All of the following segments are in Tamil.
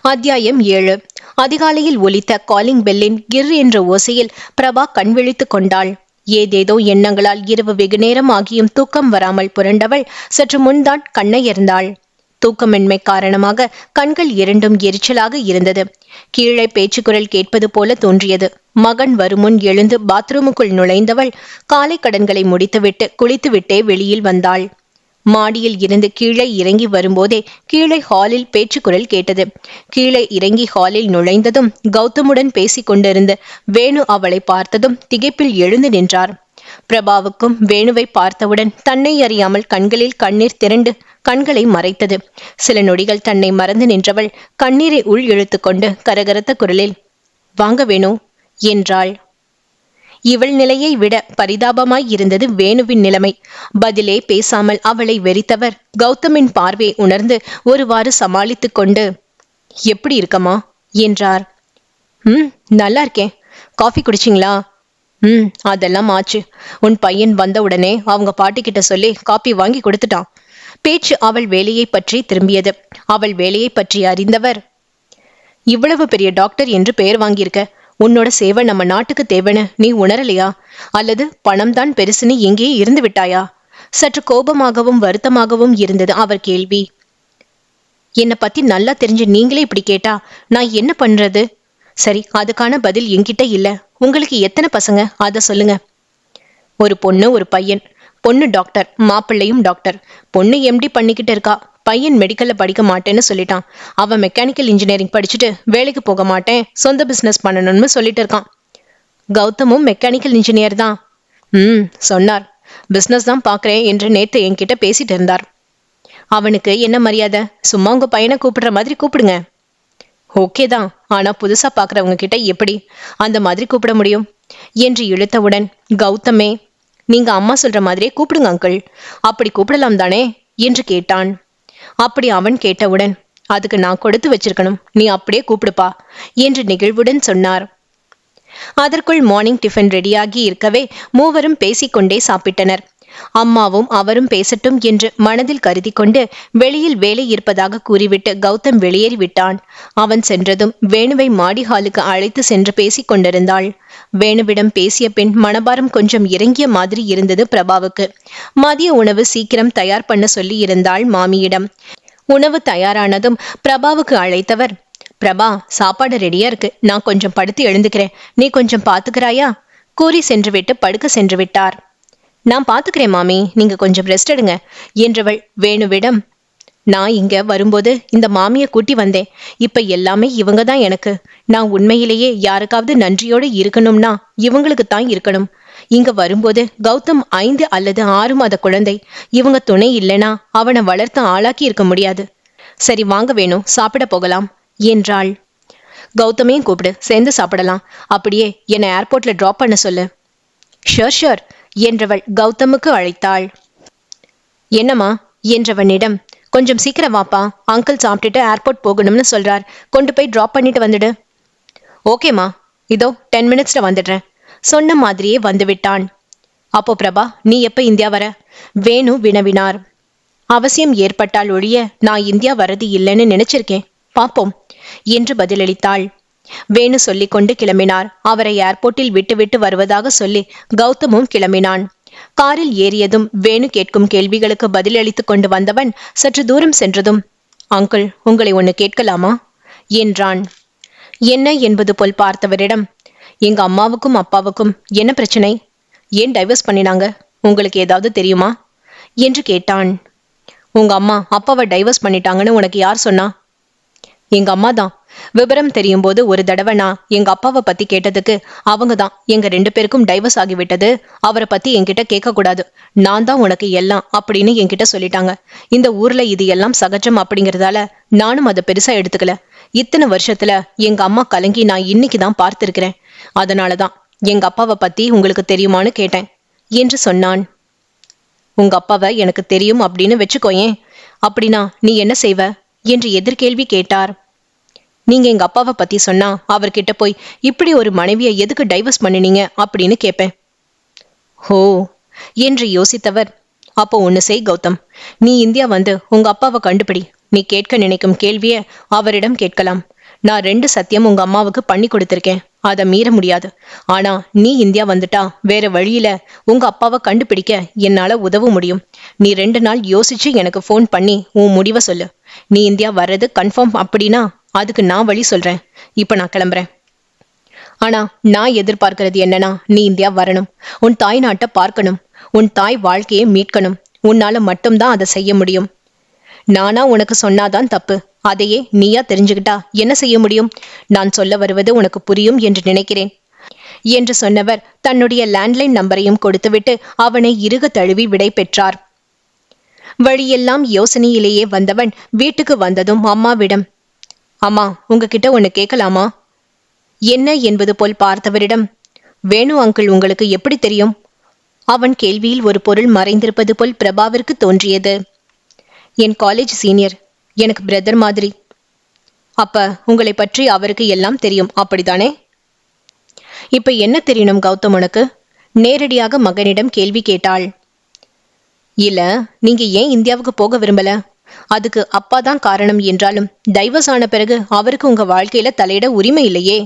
அத்தியாயம் 7. அதிகாலையில் ஒலித்த காலிங் பெல்லின் கிர் என்ற ஓசையில் பிரபா கண் விழித்துக் கொண்டாள். ஏதேதோ எண்ணங்களால் இரவு வெகுநேரம் ஆகியும் தூக்கம் வராமல் புரண்டவள் சற்று முன்தான் கண்ணையர்ந்தாள். தூக்கமின்மை காரணமாக கண்கள் இரண்டும் எரிச்சலாக இருந்தது. கீழே பேச்சுக்குரல் கேட்பது போல தோன்றியது. மகன் வருமுன் எழுந்து பாத்ரூமுக்குள் நுழைந்தவள் காலை கடன்களை முடித்துவிட்டு குளித்துவிட்டே வெளியில் வந்தாள். மாடியில் இருந்து கீழே இறங்கி வரும்போதே கீழே ஹாலில் பேச்சுக்குரல் கேட்டது. கீழே இறங்கி ஹாலில் நுழைந்ததும் கௌதமுடன் பேசிக் கொண்டிருந்த வேணு அவளை பார்த்ததும் திகைப்பில் எழுந்து நின்றார். பிரபாவுக்கும் வேணுவை பார்த்தவுடன் தன்னை அறியாமல் கண்களில் கண்ணீர் திரண்டு கண்களை மறைத்தது. சில நொடிகள் தன்னை மறந்து நின்றவள் கண்ணீரை உள் இழுத்து கொண்டு கரகரத்த குரலில், "வாங்க வேணு" என்றாள். இவள் நிலையை விட பரிதாபமாய் இருந்தது வேணுவின் நிலைமை. பதிலே பேசாமல் அவளை வெறித்தவர் கௌதமின் பார்வையை உணர்ந்து ஒருவாறு சமாளித்து கொண்டு, "எப்படி இருக்கமா?" என்றார். நல்லா இருக்கேன். காஃபி குடிச்சிங்களா?" அதெல்லாம் ஆச்சு. உன் பையன் வந்த உடனே அவங்க பாட்டிக்கிட்ட சொல்லி காப்பி வாங்கி கொடுத்துட்டான்." பேச்சு அவள் வேலையை பற்றி திரும்பியது. அவள் வேலையை பற்றி அறிந்தவர், "இவ்வளவு பெரிய டாக்டர் என்று பெயர் வாங்கியிருக்க. உன்னோட சேவை நம்ம நாட்டுக்கு தேவைன்னு நீ உணரலையா? அல்லது பணம் தான் பெருசுன்னு எங்கேயே இருந்து விட்டாயா?" சற்று கோபமாகவும் வருத்தமாகவும் இருந்தது அவர் கேள்வி. "என்னை பத்தி நல்லா தெரிஞ்சு நீங்களே இப்படி கேட்டா நான் என்ன பண்றது?" "சரி, அதுக்கான பதில் என்கிட்ட இல்ல. உங்களுக்கு எத்தனை பசங்க அத சொல்லுங்க." "ஒரு பொண்ணு, ஒரு பையன். பொண்ணு டாக்டர், மாப்பிள்ளையும் டாக்டர். பொண்ணு MD பண்ணிக்கிட்டு இருக்கா. பையன் மெடிக்கல்ல படிக்க மாட்டேன்னு சொல்லிட்டான். அவன் மெக்கானிக்கல் இன்ஜினியரிங் படிச்சுட்டு வேலைக்கு போக மாட்டேன், சொந்த பிசினஸ் பண்ணணும்னு சொல்லிட்டு இருக்கான்." "கௌதமும் மெக்கானிக்கல் இன்ஜினியர் தான்." சொன்னார். பிசினஸ் தான் பாக்குறேன் என்று நேத்து என்கிட்ட பேசிட்டு இருந்தார்." "அவனுக்கு என்ன மரியாதை? சும்மா உங்க பையனை கூப்பிடுற மாதிரி கூப்பிடுங்க." "ஓகே தான், ஆனா புதுசா பாக்குறவங்க கிட்ட எப்படி அந்த மாதிரி கூப்பிட முடியும்?" என்று இழுத்தவுடன், "கௌதமே, நீங்க அம்மா சொல்ற மாதிரியே கூப்பிடுங்க அங்கிள். அப்படி கூப்பிடலாம் தானே?" என்று கேட்டான். அப்படி அவன் கேட்டவுடன், "அதுக்கு நான் கொடுத்து வச்சிருக்கணும், நீ அப்படியே கூப்பிடுப்பா" என்று நெகிழ்வுடன் சொன்னார். அதற்குள் மார்னிங் டிஃபன் ரெடியாகி இருக்கவே மூவரும் பேசிக்கொண்டே சாப்பிட்டனர். அம்மாவும் அவரும் பேசட்டும் என்று மனதில் கருதி கொண்டு வெளியில் வேலை இருப்பதாக கூறிவிட்டு கௌதம் வெளியேறிவிட்டான். அவன் சென்றதும் வேணுவை மாடி ஹாலுக்கு அழைத்து சென்று பேசிக் கொண்டிருந்தாள். வேணுவிடம் பேசிய பின் மனபாரம் கொஞ்சம் இறங்கிய மாதிரி இருந்தது பிரபாவுக்கு. மதிய உணவு சீக்கிரம் தயார் பண்ண சொல்லி இருந்தாள் மாமியிடம். உணவு தயாரானதும் பிரபாவுக்கு அழைத்தவர், "பிரபா, சாப்பாடு ரெடியா இருக்கு. நான் கொஞ்சம் படுத்து எழுந்துக்கிறேன். நீ கொஞ்சம் பாத்துக்கிறாயா?" கூறி சென்றுவிட்டு படுக்க சென்று விட்டார். "நான் பாத்துக்கிறேன் மாமி, நீங்க கொஞ்சம் ரெஸ்ட் எடுங்க" என்றவள் வேணுவிடம், "நான் இங்க வரும்போது இந்த மாமியை கூட்டி வந்தேன். இப்ப எல்லாமே இவங்க தான் எனக்கு. நான் உண்மையிலேயே யாருக்காவது நன்றியோடு இருக்கணும்னா இவங்களுக்கு தான் இருக்கணும். இங்க வரும்போது கௌதம் 5 அல்லது 6 மாத குழந்தை. இவங்க துணை இல்லைனா அவனை வளர்த்து ஆளாக்கி இருக்க முடியாது. சரி வாங்க வேணும், சாப்பிட போகலாம்" என்றாள். "கௌதமையும் கூப்பிடு, சேர்ந்து சாப்பிடலாம். அப்படியே என்னை ஏர்போர்ட்ல டிராப் பண்ண சொல்லு." "ஷோர் ஷோர்" என்றவள் கௌதமுக்கு அழைத்தாள். "என்னம்மா?" என்றவனிடம், "கொஞ்சம் சீக்கிரம் வாப்பா, அங்கிள் சாப்பிட்டுட்டு ஏர்போர்ட் போகணும்னு சொல்றார். கொண்டு போய் டிராப் பண்ணிட்டு வந்துடு." "ஓகேம்மா, இதோ 10 மினிட்ஸ்ல வந்துடுறேன்" சொன்ன மாதிரியே வந்துவிட்டான். "அப்போ பிரபா, நீ எப்ப இந்தியா வர?" வேணு வினவினார். "அவசியம் ஏற்பட்டால் ஒழிய நான் இந்தியா வரது இல்லைன்னு நினைச்சிருக்கேன், பாப்போம்" என்று பதிலளித்தாள். வேணு சொல்லிக் கொண்டு கிளம்பினார். அவரை ஏர்போர்ட்டில் விட்டுவிட்டு வருவதாக சொல்லி கௌதமும் கிளம்பினான். காரில் ஏறியதும் வேணு கேட்கும் கேள்விகளுக்கு பதிலளித்துக் கொண்டு வந்தவன் சற்று தூரம் சென்றதும், "அங்கிள், உங்களை ஒன்று கேட்கலாமா?" என்றான். என்ன என்பது போல் பார்த்தவரிடம், "எங்க அம்மாவுக்கும் அப்பாவுக்கும் என்ன பிரச்சனை? ஏன் டைவர்ஸ் பண்ணினாங்க? உங்களுக்கு ஏதாவது தெரியுமா?" என்று கேட்டான். "உங்க அம்மா அப்பாவை டைவர்ஸ் பண்ணிட்டாங்கன்னு உனக்கு யார் சொன்னா?" "எங்க அம்மா தான். விவரம் தெரியும் போது ஒரு தடவை நான் எங்க அப்பாவை பத்தி கேட்டதுக்கு அவங்க தான், எங்க 2 பேருக்கும் டைவர்ஸ் ஆகிவிட்டது, அவரை பத்தி என்கிட்ட கேட்க கூடாது, நான் தான் உனக்கு எல்லாம் அப்படின்னு என்கிட்ட சொல்லிட்டாங்க. இந்த ஊர்ல இது எல்லாம் சகஜம் அப்படிங்கறதால நானும் அதை பெருசா எடுத்துக்கல. இத்தனை வருஷத்துல எங்க அம்மா கலங்கி நான் இன்னைக்குதான் பார்த்திருக்கிறேன். அதனாலதான் எங்க அப்பாவை பத்தி உங்களுக்கு தெரியுமான்னு கேட்டேன்" என்று சொன்னான். "உங்க அப்பாவை எனக்கு தெரியும் அப்படின்னு வச்சுக்கோயேன். அப்படின்னா நீ என்ன செய்வ?" என்று எதிர்கேள்வி கேட்டார். "நீங்க எங்க அப்பாவை பத்தி சொன்னா அவர்கிட்ட போய் இப்படி ஒரு மனைவியை எதுக்கு டைவர்ஸ் பண்ணினீங்க அப்படின்னு கேட்பேன்." "ஓ" என்று யோசித்தவர், "அப்போ ஒண்ணு செய் கௌதம், நீ இந்தியா வந்து உங்க அப்பாவை கண்டுபிடி. நீ கேட்க நினைக்கும் கேள்விய அவரிடம் கேட்கலாம். நான் 2 சத்தியம் உங்க அம்மாவுக்கு பண்ணி கொடுத்திருக்கேன். அதை மீற முடியாது. ஆனா நீ இந்தியா வந்துட்டா வேற வழியில உங்க அப்பாவை கண்டுபிடிக்க என்னால உதவ முடியும். நீ 2 நாள் யோசிச்சு எனக்கு ஃபோன் பண்ணி உன் முடிவை சொல்லு. நீ இந்தியா வர்றது கன்ஃபார்ம் அப்படின்னா அதுக்கு நான் வழி சொல்றேன். இப்ப நான் கிளம்புறேன். ஆனா நான் எதிர்பார்க்கறது என்னன்னா, நீ இந்தியா வரணும். உன் தாய் நாட்டை பார்க்கணும். உன் தாய் வாழ்க்கையை மீட்கணும். உன்னால மட்டும்தான் அதை செய்ய முடியும். நானா உனக்கு சொன்னாதான் தப்பு. அதையே நீயா தெரிஞ்சுக்கிட்டா என்ன செய்ய முடியும்? நான் சொல்ல வருவது உனக்கு புரியும் என்று நினைக்கிறேன் என்று சொன்னவர் தன்னுடைய லேண்ட்லைன் நம்பரையும் கொடுத்துவிட்டு அவனை இறுக தழுவி விடை பெற்றார். வழியெல்லாம் யோசனையிலேயே வந்தவன் வீட்டுக்கு வந்ததும் அம்மாவிடம், அம்மா உங்ககிட்ட ஒன்னு கேட்கலாமா? என்ன என்பது போல் பார்த்தவரிடம், வேணு அங்கிள் உங்களுக்கு எப்படி தெரியும்? அவன் கேள்வியில் ஒரு பொருள் மறைந்திருப்பது போல் பிரபாவிற்கு தோன்றியது. என் காலேஜ் சீனியர், எனக்கு பிரதர் மாதிரி. அப்ப உங்களை பற்றி அவருக்கு எல்லாம் தெரியும், அப்படித்தானே? இப்ப என்ன தெரியணும் கௌதம் உனக்கு? நேரடியாக மகனிடம் கேள்வி கேட்டாள். இல்ல, நீங்க ஏன் இந்தியாவுக்கு போக விரும்பல? அதுக்கு அப்பா தான் காரணம் என்றாலும் டைவர்ஸ் ஆன பிறகு அவருக்கு உங்க வாழ்க்கையில தலையிட உரிமை இல்லையே.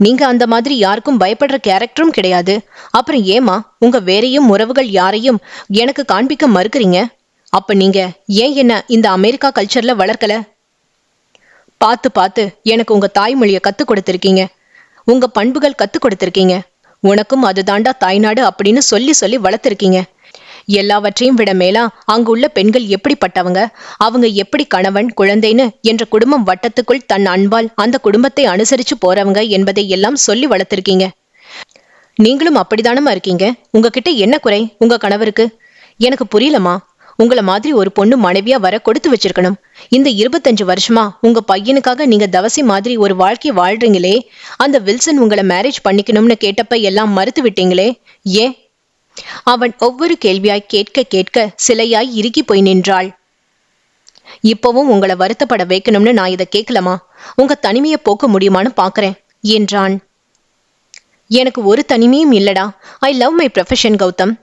நீங்க அந்த மாதிரி யாருக்கும் பயப்படுற கேரக்டரும் கிடையாது. அப்புறம் ஏமா உங்க வேறையும் உறவுகள் யாரையும் எனக்கு காண்பிக்க மறுக்கிறீங்க? அப்ப நீங்க ஏன் என்ன இந்த அமெரிக்கா கல்ச்சர்ல வளர்க்கல? பார்த்து பார்த்து எனக்கு உங்க தாய்மொழியை கத்து கொடுத்திருக்கீங்க. உங்க பண்புகள் கத்து கொடுத்திருக்கீங்க. உனக்கும் அதுதாண்டா தாய்நாடு அப்படின்னு சொல்லி சொல்லி வளர்த்திருக்கீங்க. எல்லாவற்றையும் விட மேலா அங்குள்ள பெண்கள் எப்படிப்பட்டவங்க, அவங்க எப்படி கணவன் குழந்தைன்னு என்ற குடும்பம் வட்டத்துக்குள் தன் அன்பால் அந்த குடும்பத்தை அனுசரிச்சு போறவங்க என்பதை எல்லாம் சொல்லி வளர்த்திருக்கீங்க. நீங்களும் அப்படித்தானமா இருக்கீங்க. உங்ககிட்ட என்ன குறை உங்க கணவருக்கு? எனக்கு புரியலமா. உங்களை மாதிரி ஒரு பொண்ணு மனைவியா வர கொடுத்து வச்சிருக்கணும். இந்த 25 வருஷமா உங்க பையனுக்காக நீங்க தவசி மாதிரி ஒரு வாழ்க்கை வாழ்றீங்களே, அந்த வில்சன் உங்களை மேரேஜ் பண்ணிக்கணும்னு கேட்டப்ப எல்லாம் மறுத்து விட்டீங்களே, ஏன்? அவன் ஒவ்வொரு கேள்வியாய் கேட்க கேட்க சிலையாய் இறுக்கி போய் நின்றாள். இப்பவும் உங்களை வருத்தப்பட வைக்கணும்னு நான் இதை கேட்கலமா. உங்க தனிமையை போக்க முடியுமான்னு பாக்குறேன் என்றான். எனக்கு ஒரு தனிமையும் இல்லடா. I love my profession Gautham.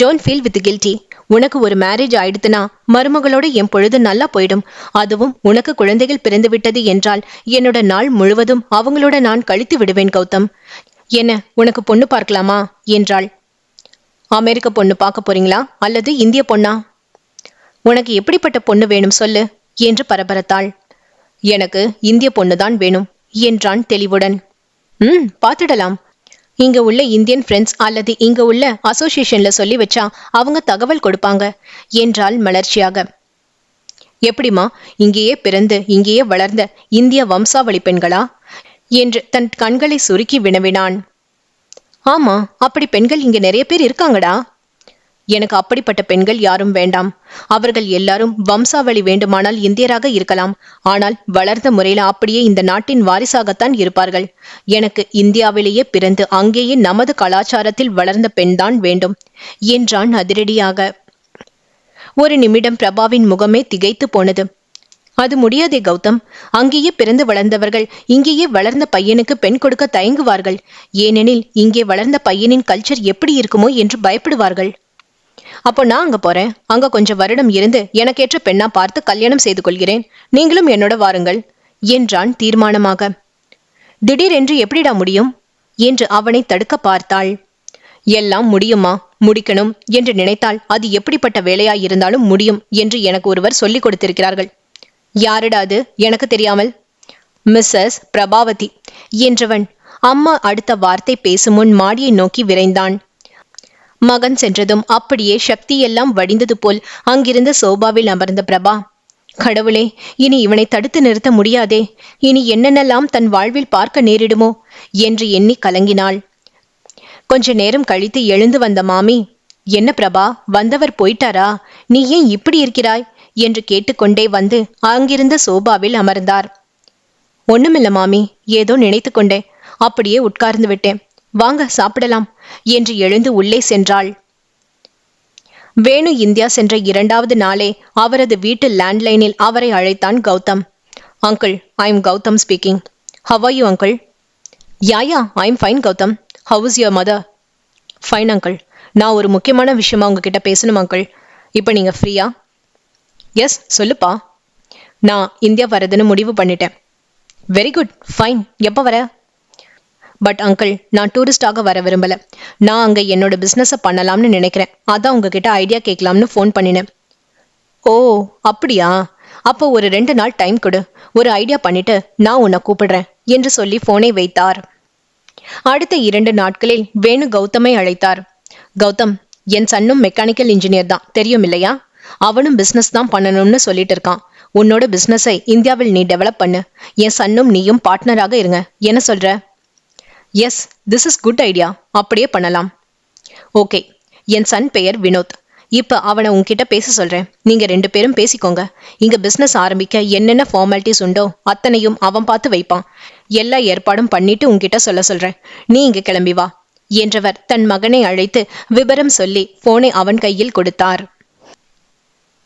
Don't feel with guilty. உனக்கு ஒரு மேரேஜ் ஆயிடுத்துனா மருமகளோட என் பொழுது நல்லா போயிடும். அதுவும் உனக்கு குழந்தைகள் பிறந்து விட்டது என்றால் என்னோட நாள் முழுவதும் அவங்களோட நான் கழித்து விடுவேன் கௌதம். என்ன உனக்கு பொண்ணு பார்க்கலாமா என்றாள். அமெரிக்க பொண்ணு பார்க்க போறீங்களா அல்லது இந்திய பொண்ணா? உனக்கு எப்படிப்பட்ட பொண்ணு வேணும் சொல்லு என்று பரபரத்தாள். எனக்கு இந்திய பொண்ணுதான் வேணும் என்றான் தெளிவுடன். பார்த்துடலாம். இங்க உள்ள இந்தியன் ஃப்ரெண்ட்ஸ் அல்லது இங்க உள்ள அசோசியேஷன்ல சொல்லி வச்சா அவங்க தகவல் கொடுப்பாங்க என்றாள் மலர்ச்சியாக. எப்படிமா, இங்கேயே பிறந்து இங்கேயே வளர்ந்த இந்திய வம்சாவளி பெண்களா என்று தன் கண்களை சுருக்கி வினவினான். ஆமா, அப்படி பெண்கள் இங்க நிறைய பேர் இருக்காங்கடா. எனக்கு அப்படிப்பட்ட பெண்கள் யாரும் வேண்டாம். அவர்கள் எல்லாரும் வம்சாவளி வேண்டுமானால் இந்தியராக இருக்கலாம். ஆனால் வளர்ந்த முறையில அப்படியே இந்த நாட்டின் வாரிசாகத்தான் இருப்பார்கள். எனக்கு இந்தியாவிலேயே பிறந்து அங்கேயே நமது கலாச்சாரத்தில் வளர்ந்த பெண்தான் வேண்டும் என்றான் அதிரடியாக. ஒரு நிமிடம் பிரபாவின் முகமே திகைத்து போனது. அது முடியாதே கௌதம். அங்கேயே பிறந்து வளர்ந்தவர்கள் இங்கேயே வளர்ந்த பையனுக்கு பெண் கொடுக்க தயங்குவார்கள். ஏனெனில் இங்கே வளர்ந்த பையனின் கல்ச்சர் எப்படி இருக்குமோ என்று பயப்படுவார்கள். அப்போ நான் அங்க போறேன். அங்க கொஞ்சம் வருடம் இருந்து எனக்கேற்ற பெண்ணா பார்த்து கல்யாணம் செய்து கொள்கிறேன். நீங்களும் என்னோட வாருங்கள் என்றான் தீர்மானமாக. திடீரென்று எப்படிடா முடியும் என்று அவனை தடுக்க பார்த்தாள். எல்லாம் முடியுமா? முடிக்கணும் என்று நினைத்தால் அது எப்படிப்பட்ட வேலையாயிருந்தாலும் முடியும் என்று எனக்கு ஒருவர் சொல்லிக் கொடுத்திருக்கிறார்கள். யாருடா அது? எனக்கு தெரியாமல். மிஸ்ஸஸ் பிரபாவதி என்றவன் அம்மா அடுத்த வார்த்தை பேசும் முன் மாடியை நோக்கி விரைந்தான். மகன் சென்றதும் அப்படியே சக்தியெல்லாம் வடிந்தது போல் அங்கிருந்த சோபாவில் அமர்ந்த பிரபா, கடவுளே, இனி இவனை தடுத்து நிறுத்த முடியாதே. இனி என்னென்னலாம் தன் வாழ்வில் பார்க்க நேரிடுமோ என்று எண்ணி கலங்கினாள். கொஞ்ச நேரம் கழித்து எழுந்து வந்த மாமி, என்ன பிரபா, வந்தவர் போயிட்டாரா? நீ ஏன் இப்படி இருக்கிறாய் என்று கேட்டுக்கொண்டே வந்து அங்கிருந்த சோபாவில் அமர்ந்தார். ஒண்ணுமில்ல மாமி, ஏதோ நினைத்து கொண்டேன். அப்படியே உட்கார்ந்து விட்டேன். வாங்க சாப்பிடலாம் என்று எழுந்து உள்ளே சென்றாள். வேணு இந்தியா சென்ற 2வது நாளே அவரது வீட்டு லேண்ட்லைனில் அவரை அழைத்தான் Gautham. Uncle, I am Gautham speaking. How are you uncle? Yeah I am fine Gautham. How is your mother? Fine uncle. நான் ஒரு முக்கியமான விஷயமா உங்ககிட்ட பேசணும் அங்கிள். இப்போ நீங்க ஃப்ரீயா? எஸ், சொல்லுப்பா. நான் இந்தியா வரதுன்னு முடிவு பண்ணிட்டேன். Very good, fine. எப்போ வர? பட் அங்கிள், நான் டூரிஸ்டாக வர விரும்பல. நான் அங்க என்னோட பிசினஸ பண்ணலாம்னு நினைக்கிறேன். அதான் உங்ககிட்ட ஐடியா கேட்கலாம்னு ஃபோன் பண்ணினேன். ஓ, அப்படியா? அப்போ ஒரு 2 நாள் டைம் கொடு. ஒரு ஐடியா பண்ணிட்டு நான் உன்னை கூப்பிடுறேன் என்று சொல்லி போனை வைத்தார். அடுத்த 2 நாட்களில் வேணு கௌதமை அழைத்தார். கௌதம், என் சன்னும் மெக்கானிக்கல் இன்ஜினியர் தான், தெரியும் இல்லையா? அவனும் பிசினஸ் தான் பண்ணணும்னு சொல்லிட்டு இருக்கான். உன்னோட பிசினஸை இந்தியாவில் நீ டெவலப் பண்ணு. என் சன்னும் நீயும் பார்ட்னராக இருங்க. என்ன சொல்ற? Yes, this is good idea. அப்படியே பண்ணலாம். ஓகே, என் சன் பெயர் வினோத். இப்ப அவனை உன்கிட்ட பேச சொல்றேன். நீங்க 2 பேரும் பேசிக்கோங்க. இங்க பிசினஸ் ஆரம்பிக்க என்னென்ன ஃபார்மாலிட்டிஸ் உண்டோ அத்தனையும் அவன் பார்த்து வைப்பான். எல்லா ஏற்பாடும் பண்ணிட்டு உன்கிட்ட சொல்றேன். நீ இங்க கிளம்பி வா என்றவர் தன் மகனை அழைத்து விவரம் சொல்லி போனை அவன் கையில் கொடுத்தார்.